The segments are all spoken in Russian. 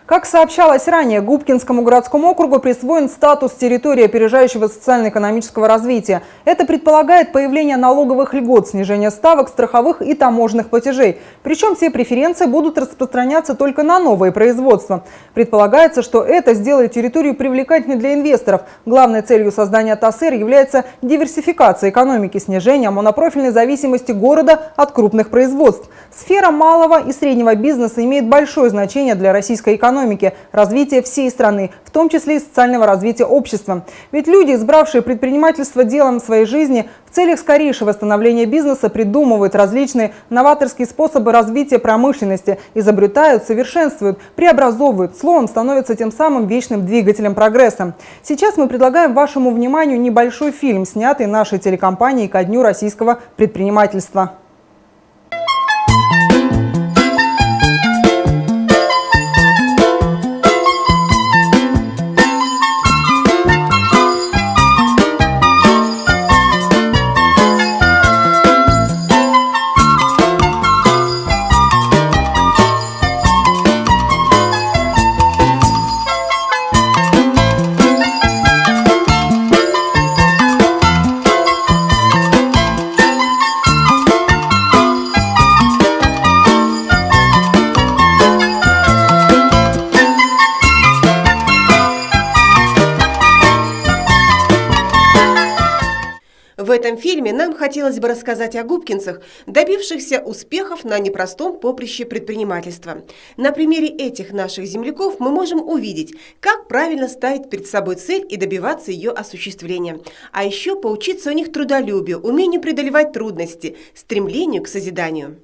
Как сообщалось ранее, Губкинскому городскому округу присвоен статус территории опережающего социально-экономического развития. Это предполагает появление налоговых льгот, снижение ставок, страховых и таможенных платежей. Причем все преференции будут распространяться только на новые производства. Предполагается, что это сделает территорию привлекательной для инвесторов. Главной целью создания ТАСЭР является диверсификация экономики, снижение монопрофильной зависимости города от крупных производств. Сфера малого и среднего бизнеса имеет большое значение для российской экономики, развития всей страны, в том числе и социального развития общества. Ведь люди, избравшие предпринимательство делом своей жизни, в целях скорейшего восстановления бизнеса придумывают различные новаторские способы развития промышленности, изобретают, совершенствуют, преобразовывают, словом, становятся тем самым вечным двигателем прогресса. Сейчас мы предлагаем вашему вниманию небольшой фильм, снятый нашей телекомпанией ко Дню российского предпринимательства. В этом фильме нам хотелось бы рассказать о губкинцах, добившихся успехов на непростом поприще предпринимательства. На примере этих наших земляков мы можем увидеть, как правильно ставить перед собой цель и добиваться ее осуществления. А еще поучиться у них трудолюбию, умению преодолевать трудности, стремлению к созиданию.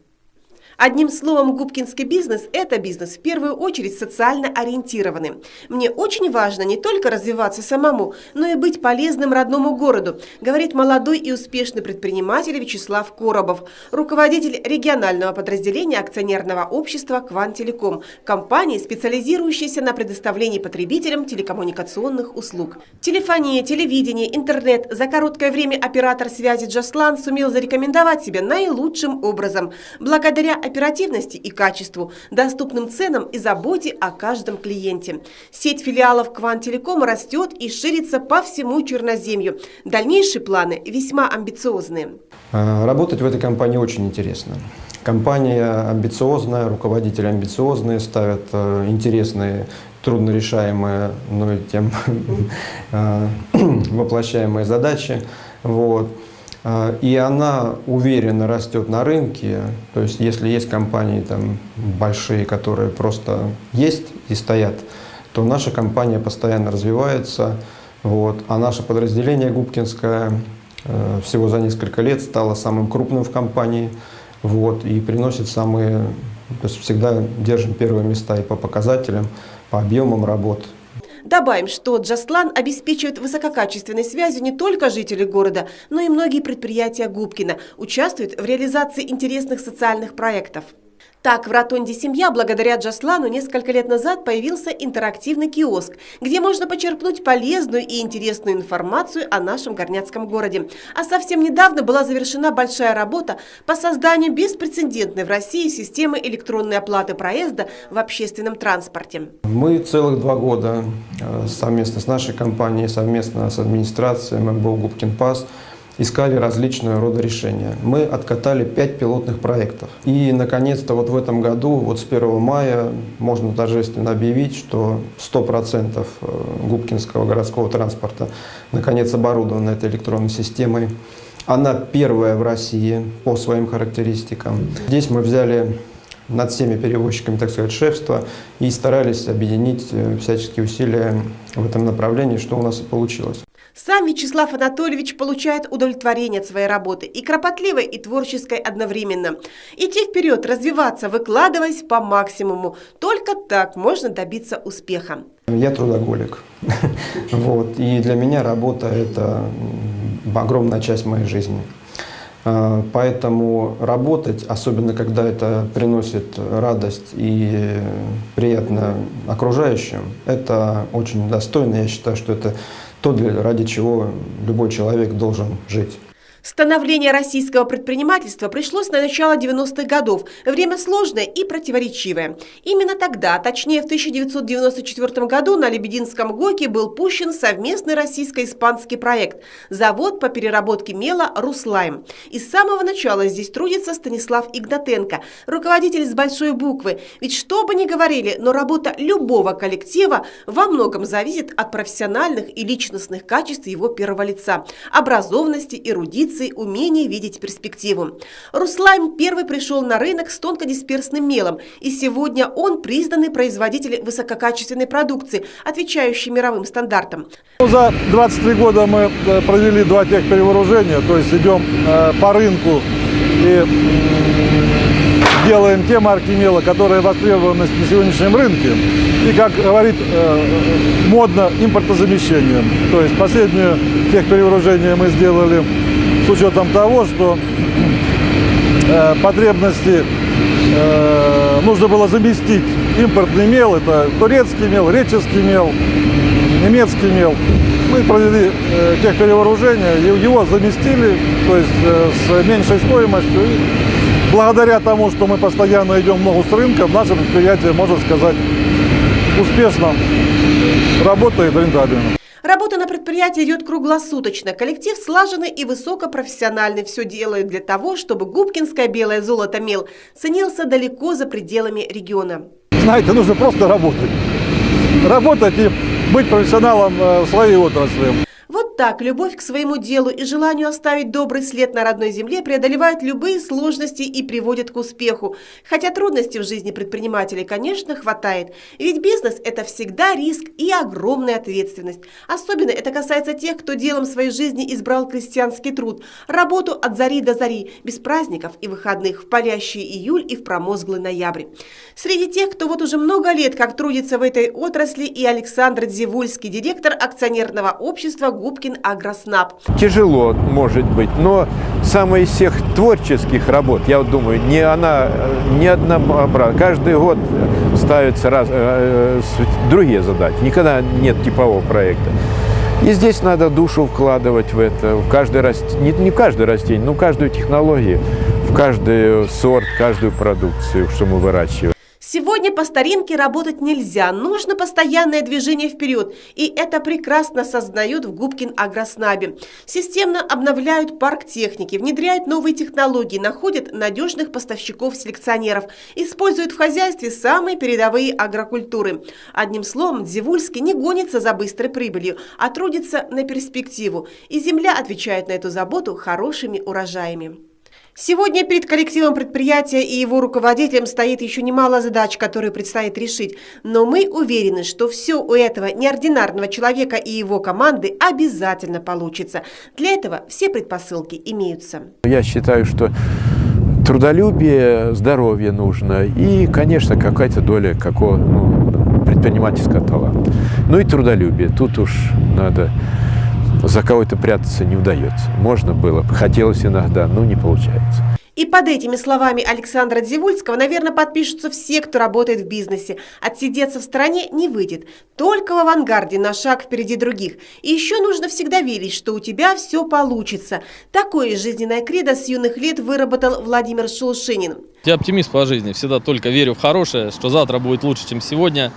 Одним словом, губкинский бизнес – это бизнес в первую очередь социально ориентированный. Мне очень важно не только развиваться самому, но и быть полезным родному городу, говорит молодой и успешный предприниматель Вячеслав Коробов, руководитель регионального подразделения акционерного общества «Квантелеком», компании, специализирующейся на предоставлении потребителям телекоммуникационных услуг. Телефония, телевидение, интернет. За короткое время оператор связи Джаслан сумел зарекомендовать себя наилучшим образом, благодаря оперативности и качеству, доступным ценам и заботе о каждом клиенте. Сеть филиалов Квантелекома растет и ширится по всему Черноземью. Дальнейшие планы весьма амбициозные. Работать в этой компании очень интересно. Компания амбициозная, руководители амбициозные, ставят интересные, труднорешаемые, но и тем воплощаемые задачи. Вот. И она уверенно растет на рынке. То есть, если есть компании там большие, которые просто есть и стоят, то наша компания постоянно развивается. Вот. А наше подразделение губкинское всего за несколько лет стало самым крупным в компании. Вот. И приносит самые... То есть, всегда держим первые места и по показателям, по объемам работ. Добавим, что Джаслан обеспечивает высококачественной связью не только жителей города, но и многие предприятия Губкина, участвуют в реализации интересных социальных проектов. Так, в ротонде «Семья» благодаря Джаслану несколько лет назад появился интерактивный киоск, где можно почерпнуть полезную и интересную информацию о нашем горняцком городе. А совсем недавно была завершена большая работа по созданию беспрецедентной в России системы электронной оплаты проезда в общественном транспорте. Мы целых 2 года совместно с нашей компанией, совместно с администрацией МБО «Губкинпас» искали различного рода решения. Мы откатали 5 пилотных проектов. И, наконец-то, вот в этом году, вот с 1 мая, можно торжественно объявить, что 100% губкинского городского транспорта наконец оборудована этой электронной системой. Она первая в России по своим характеристикам. Здесь мы взяли над всеми перевозчиками, так сказать, шефство и старались объединить всяческие усилия в этом направлении, что у нас и получилось. Сам Вячеслав Анатольевич получает удовлетворение от своей работы, и кропотливой, и творческой одновременно. Идти вперед, развиваться, выкладываясь по максимуму. Только так можно добиться успеха. Я трудоголик. Вот. И для меня работа – это огромная часть моей жизни. Поэтому работать, особенно когда это приносит радость и приятно окружающим, это очень достойно. Я считаю, что это то, ради чего любой человек должен жить. Становление российского предпринимательства пришлось на начало 90-х годов. Время сложное и противоречивое. Именно тогда, точнее в 1994 году, на Лебединском ГОКе был пущен совместный российско-испанский проект – завод по переработке мела «Руслайм». И с самого начала здесь трудится Станислав Игнатенко, руководитель с большой буквы. Ведь что бы ни говорили, но работа любого коллектива во многом зависит от профессиональных и личностных качеств его первого лица, образованности, эрудиции, умение видеть перспективу. «Руслайм» первый пришел на рынок с тонкодисперсным мелом, и сегодня он признанный производитель высококачественной продукции, отвечающий мировым стандартам. За 23 года мы провели 2 техперевооружения, то есть идем по рынку и делаем те марки мела, которые востребованы на сегодняшнем рынке. И, как говорит модно, импортозамещением. То есть последнее техперевооружение мы сделали с учетом того, что потребности нужно было заместить импортный мел, это турецкий мел, реческий мел, немецкий мел. Мы провели техперевооружение, его заместили, то есть с меньшей стоимостью. И благодаря тому, что мы постоянно идем в ногу с рынком, наше предприятие, можно сказать, успешно работает рентабельно. Работа на предприятии идет круглосуточно. Коллектив слаженный и высокопрофессиональный. Все делает для того, чтобы губкинское белое золото мел ценился далеко за пределами региона. Знаете, нужно просто работать. Работать и быть профессионалом в своей отрасли. Вот так любовь к своему делу и желанию оставить добрый след на родной земле преодолевают любые сложности и приводят к успеху. Хотя трудностей в жизни предпринимателей, конечно, хватает. Ведь бизнес – это всегда риск и огромная ответственность. Особенно это касается тех, кто делом своей жизни избрал крестьянский труд. Работу от зари до зари, без праздников и выходных, в палящий июль и в промозглый ноябрь. Среди тех, кто вот уже много лет как трудится в этой отрасли, и Александр Дзивульский, директор акционерного общества «Губкин Агроснаб». Тяжело, может быть, но самая из всех творческих работ, я вот думаю, не однообразна. Каждый год ставятся другие задачи, никогда нет типового проекта. И здесь надо душу вкладывать в это, в каждый не в каждое растение, но в каждую технологию, в каждый сорт, каждую продукцию, что мы выращиваем. Сегодня по старинке работать нельзя, нужно постоянное движение вперед, и это прекрасно сознают в Губкин Агроснабе. Системно обновляют парк техники, внедряют новые технологии, находят надежных поставщиков-селекционеров, используют в хозяйстве самые передовые агрокультуры. Одним словом, Дзивульский не гонится за быстрой прибылью, а трудится на перспективу, и земля отвечает на эту заботу хорошими урожаями. Сегодня перед коллективом предприятия и его руководителем стоит еще немало задач, которые предстоит решить. Но мы уверены, что все у этого неординарного человека и его команды обязательно получится. Для этого все предпосылки имеются. Я считаю, что трудолюбие, здоровье нужно и, конечно, какая-то доля предпринимательского таланта. Ну и трудолюбие. Тут уж надо... За кого-то прятаться не удается. Можно было, хотелось иногда, но не получается. И под этими словами Александра Дзивульского, наверное, подпишутся все, кто работает в бизнесе. Отсидеться в стороне не выйдет. Только в авангарде, на шаг впереди других. И еще нужно всегда верить, что у тебя все получится. Такое жизненное кредо с юных лет выработал Владимир Шелушинин. Я оптимист по жизни. Всегда только верю в хорошее, что завтра будет лучше, чем сегодня.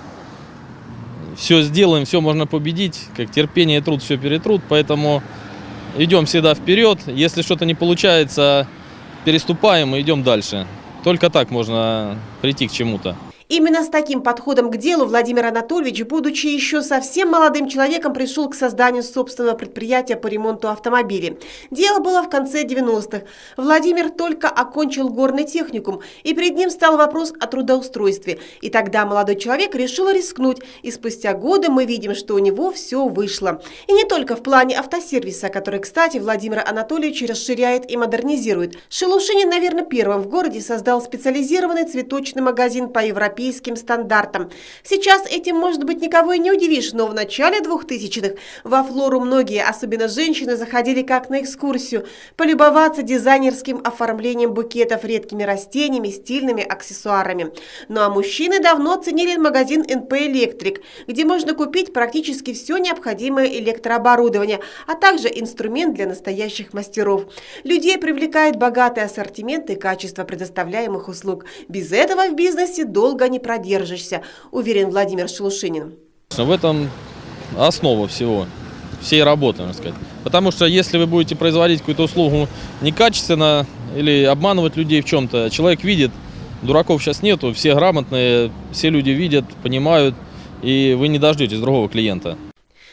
Все сделаем, все можно победить, как терпение и труд все перетрут, поэтому идем всегда вперед. Если что-то не получается, переступаем и идем дальше. Только так можно прийти к чему-то. Именно с таким подходом к делу Владимир Анатольевич, будучи еще совсем молодым человеком, пришел к созданию собственного предприятия по ремонту автомобилей. Дело было в конце 90-х. Владимир только окончил горный техникум, и перед ним стал вопрос о трудоустройстве. И тогда молодой человек решил рискнуть, и спустя годы мы видим, что у него все вышло. И не только в плане автосервиса, который, кстати, Владимир Анатольевич расширяет и модернизирует. Шелушинин, наверное, первым в городе создал специализированный цветочный магазин по европейским европейским стандартам. Сейчас этим, может быть, никого и не удивишь, но в начале 2000-х во Флору многие, особенно женщины, заходили как на экскурсию, полюбоваться дизайнерским оформлением букетов, редкими растениями, стильными аксессуарами. Ну а мужчины давно ценили магазин НП «Электрик», где можно купить практически все необходимое электрооборудование, а также инструмент для настоящих мастеров. Людей привлекает богатый ассортимент и качество предоставляемых услуг. Без этого в бизнесе долго не продержишься, уверен Владимир Шелушинин. В этом основа всей работы, можно сказать. Потому что если вы будете производить какую-то услугу некачественно или обманывать людей в чем-то, человек видит, дураков сейчас нету, все грамотные, все люди видят, понимают, и вы не дождетесь другого клиента.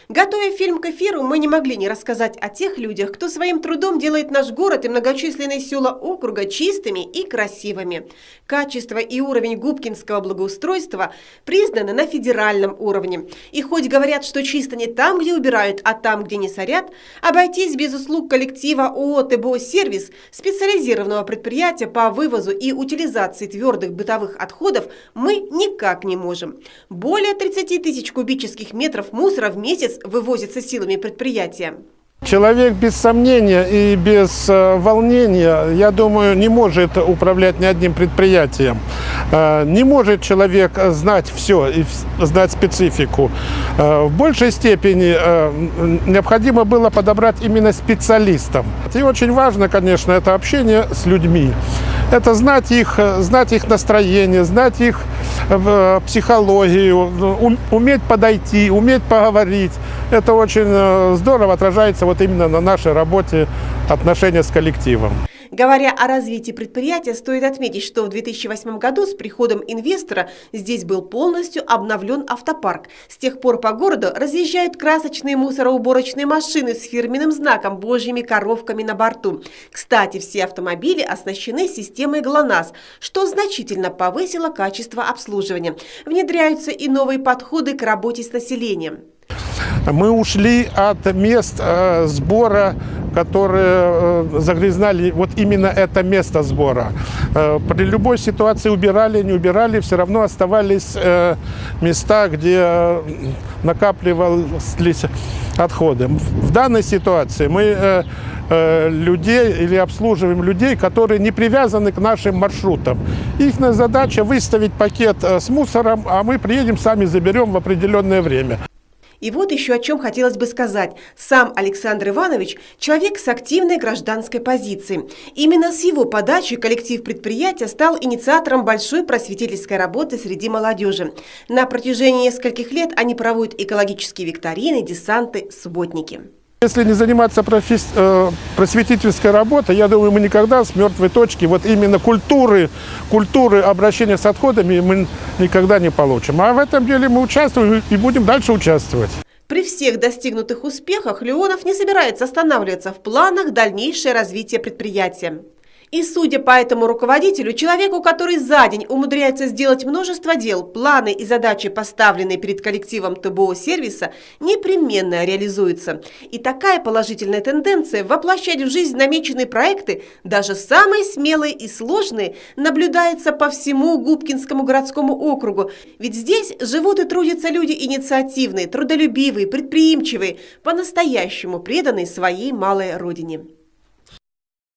Готовя фильм к эфиру, мы не могли не рассказать о тех людях, кто своим трудом делает наш город и многочисленные села округа чистыми и красивыми. Качество и уровень губкинского благоустройства признаны на федеральном уровне. И хоть говорят, что чисто не там, где убирают, а там, где не сорят, обойтись без услуг коллектива ООО «ТБО Сервис», специализированного предприятия по вывозу и утилизации твердых бытовых отходов, мы никак не можем. Более 30 тысяч кубических метров мусора в месяц вывозится силами предприятия. Человек без сомнения и без волнения, я думаю, не может управлять ни одним предприятием. Не может человек знать все и знать специфику. В большей степени необходимо было подобрать именно специалистов. И очень важно, конечно, это общение с людьми. Это знать их настроение, знать их психологию, уметь подойти, уметь поговорить. Это очень здорово отражается вот именно на нашей работе, отношения с коллективом. Говоря о развитии предприятия, стоит отметить, что в 2008 году с приходом инвестора здесь был полностью обновлен автопарк. С тех пор по городу разъезжают красочные мусороуборочные машины с фирменным знаком «Божьими коровками» на борту. Кстати, все автомобили оснащены системой ГЛОНАСС, что значительно повысило качество обслуживания. Внедряются и новые подходы к работе с населением. Мы ушли от мест сбора, которые загрязняли вот именно это место сбора. При любой ситуации убирали, не убирали, все равно оставались места, где накапливались отходы. В данной ситуации мы людей или обслуживаем людей, которые не привязаны к нашим маршрутам. Их задача выставить пакет с мусором, а мы приедем, сами заберем в определенное время. И вот еще о чем хотелось бы сказать. Сам Александр Иванович – человек с активной гражданской позицией. Именно с его подачи коллектив предприятия стал инициатором большой просветительской работы среди молодежи. На протяжении нескольких лет они проводят экологические викторины, десанты, субботники. Если не заниматься просветительской работой, я думаю, мы никогда с мертвой точки, вот именно культуры обращения с отходами мы никогда не получим. А в этом деле мы участвуем и будем дальше участвовать. При всех достигнутых успехах Леонов не собирается останавливаться, в планах дальнейшее развитие предприятия. И судя по этому руководителю, человеку, который за день умудряется сделать множество дел, планы и задачи, поставленные перед коллективом ТБО сервиса, непременно реализуются. И такая положительная тенденция воплощать в жизнь намеченные проекты, даже самые смелые и сложные, наблюдается по всему Губкинскому городскому округу. Ведь здесь живут и трудятся люди инициативные, трудолюбивые, предприимчивые, по-настоящему преданные своей малой родине.